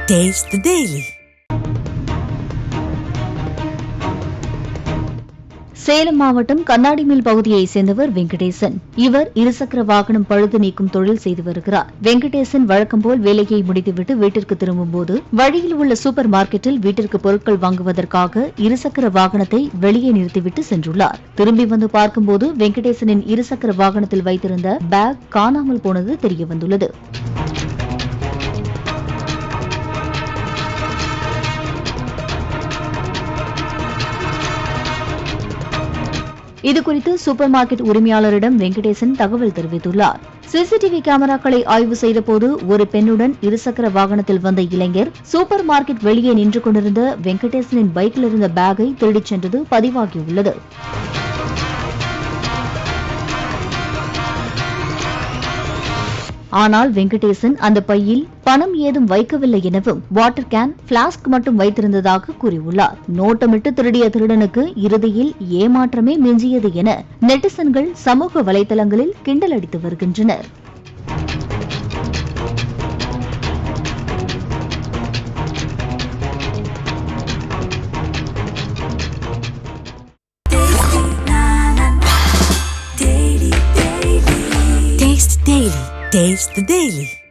Taste the Daily. Salem மாவட்டம் கண்ணாடிமில் பகுதியைச் சேர்ந்தவர் வெங்கடேசன். இவர் இருசக்கர வாகனம் பழுது நீக்கும் தொழில் செய்து வருகிறார். வெங்கடேசன் வழக்கம்போல் வேலையை முடித்துவிட்டு வீட்டிற்கு திரும்பும்போது வழியில் உள்ள சூப்பர் மார்க்கெட்டில் வீட்டிற்கு பொருட்கள் வாங்குவதற்காக இருசக்கர வாகனத்தை வெளியே நிறுத்திவிட்டு சென்றுள்ளார். திரும்பி வந்து பார்க்கும்போது வெங்கடேசனின் இருசக்கர வாகனத்தில் வைத்திருந்த பேக் காணாமல் போனது தெரியவந்துள்ளது. இதுகுறித்து சூப்பர் மார்க்கெட் உரிமையாளரிடம் வெங்கடேசன் தகவல் தெரிவித்துள்ளார். சிசிடிவி கேமராக்களை ஆய்வு செய்தபோது ஒரு பெண்ணுடன் இருசக்கர வாகனத்தில் வந்த இளைஞர் சூப்பர் மார்க்கெட் வெளியே நின்று கொண்டிருந்த வெங்கடேசனின் பைக்கில் இருந்த பேக்கை திருடிச் சென்றது பதிவாகியுள்ளது. ஆனால் வெங்கடேசன் அந்த பையில் பணம் ஏதும் வைக்கவில்லை எனவும் வாட்டர் கேன், பிளாஸ்க் மட்டும் வைத்திருந்ததாக கூறியுள்ளார். நோட்டமிட்டு திருடிய திருடனுக்கு இறுதியில் ஏமாற்றமே மிஞ்சியது என நெட்டிசன்கள் சமூக வலைதளங்களில் கிண்டல் அடித்து வருகின்றனர். Taste the Daily.